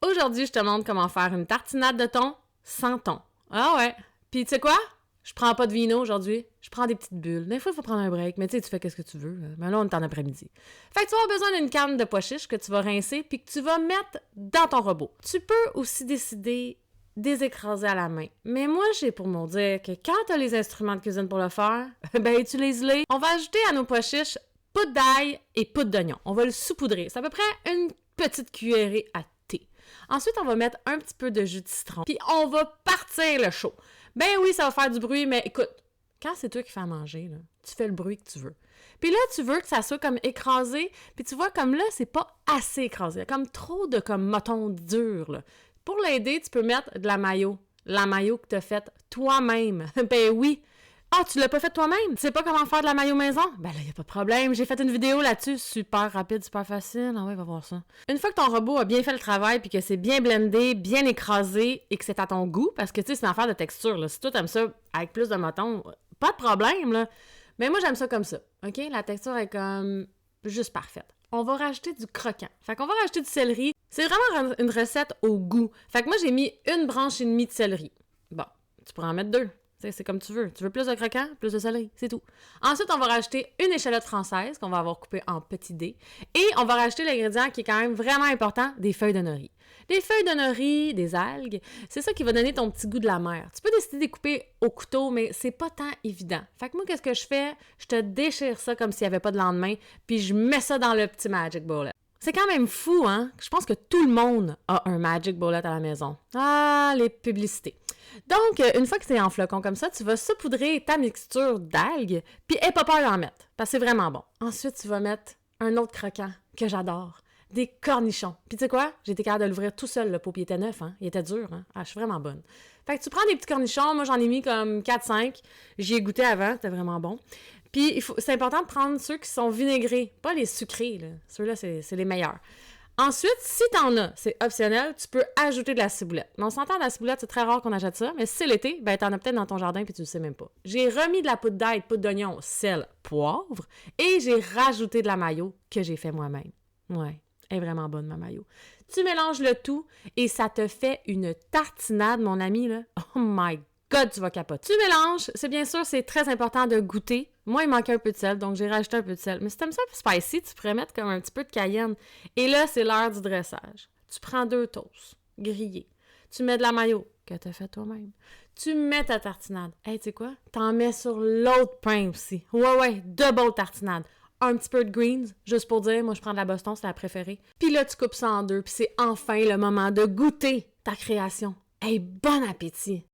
Aujourd'hui, je te montre comment faire une tartinade de thon sans thon. Ah ouais. Puis tu sais quoi? Je prends pas de vino aujourd'hui. Je prends des petites bulles. Des fois, il faut prendre un break, mais tu sais, tu fais qu'est-ce que tu veux. Mais là, on est en après-midi. Fait que tu vas avoir besoin d'une canne de pois chiches que tu vas rincer puis que tu vas mettre dans ton robot. Tu peux aussi décider des écraser à la main. Mais moi, j'ai pour me dire que quand tu as les instruments de cuisine pour le faire, ben utilise-les. On va ajouter à nos pois chiches poudre d'ail et poudre d'oignon. On va le saupoudrer. C'est à peu près une petite cuillerée à thé. Ensuite, on va mettre un petit peu de jus de citron. Puis on va partir le chaud. Ben oui, ça va faire du bruit, mais écoute, quand c'est toi qui fais à manger, là, tu fais le bruit que tu veux. Puis là, tu veux que ça soit comme écrasé, puis tu vois, comme là, c'est pas assez écrasé. Il y a comme trop de comme mouton dur, là. Pour l'aider, tu peux mettre de la mayo. La mayo que tu as faite toi-même. Ben oui. Ah, tu l'as pas faite toi-même? Tu sais pas comment faire de la mayo maison? Ben là, y a pas de problème. J'ai fait une vidéo là-dessus, super rapide, super facile. Ah ouais, va voir ça. Une fois que ton robot a bien fait le travail, puis que c'est bien blendé, bien écrasé, et que c'est à ton goût, parce que tu sais, c'est une affaire de texture, là. Si toi t'aimes ça avec plus de mouton, pas de problème, là. Mais moi, j'aime ça comme ça, OK? La texture est comme juste parfaite. On va rajouter du croquant. Fait qu'on va rajouter du céleri. C'est vraiment une recette au goût. Fait que moi, j'ai mis 1,5 branche de céleri. Bon, tu pourrais en mettre 2. C'est comme tu veux. Tu veux plus de croquant, plus de céleri, c'est tout. Ensuite, on va rajouter une échalote française qu'on va avoir coupée en petits dés. Et on va rajouter l'ingrédient qui est quand même vraiment important, des feuilles de nori. Des feuilles de nori, des algues, c'est ça qui va donner ton petit goût de la mer. Tu peux décider de les couper au couteau, mais c'est pas tant évident. Fait que moi, qu'est-ce que je fais? Je te déchire ça comme s'il n'y avait pas de lendemain, puis je mets ça dans le petit Magic Bullet. C'est quand même fou, hein? Je pense que tout le monde a un Magic Bullet à la maison. Ah, les publicités. Donc, une fois que c'est en flocon comme ça, tu vas saupoudrer ta mixture d'algues, puis aie pas peur d'en mettre, parce que c'est vraiment bon. Ensuite, tu vas mettre un autre croquant que j'adore, des cornichons. Puis tu sais quoi? J'ai été capable de l'ouvrir tout seul, le pot, puis il était neuf, hein? Il était dur, hein? Ah, je suis vraiment bonne. Fait que tu prends des petits cornichons, moi j'en ai mis comme 4-5, j'y ai goûté avant, c'était vraiment bon. Puis c'est important de prendre ceux qui sont vinaigrés, pas les sucrés, là. Ceux-là, c'est les meilleurs. Ensuite, si t'en as, c'est optionnel, tu peux ajouter de la ciboulette. Mais on s'entend, la ciboulette, c'est très rare qu'on achète ça, mais si c'est l'été, ben t'en as peut-être dans ton jardin puis tu le sais même pas. J'ai remis de la poudre d'ail, de poudre d'oignon, sel, poivre, et j'ai rajouté de la mayo que j'ai fait moi-même. Ouais, elle est vraiment bonne, ma mayo. Tu mélanges le tout et ça te fait une tartinade, mon ami, là. Oh my God, tu vas capoter. Tu mélanges, c'est bien sûr, c'est très important de goûter. Moi, il manquait un peu de sel, donc j'ai rajouté un peu de sel. Mais si t'aimes ça spicy, tu pourrais mettre comme un petit peu de cayenne. Et là, c'est l'heure du dressage. Tu prends 2 toasts grillés. Tu mets de la mayo que t'as fait toi-même. Tu mets ta tartinade. Hey, tu sais quoi? T'en mets sur l'autre pain aussi. Ouais, double tartinade. Un petit peu de greens, juste pour dire, moi, je prends de la Boston, c'est la préférée. Puis là, tu coupes ça en 2, puis c'est enfin le moment de goûter ta création. Hey, bon appétit!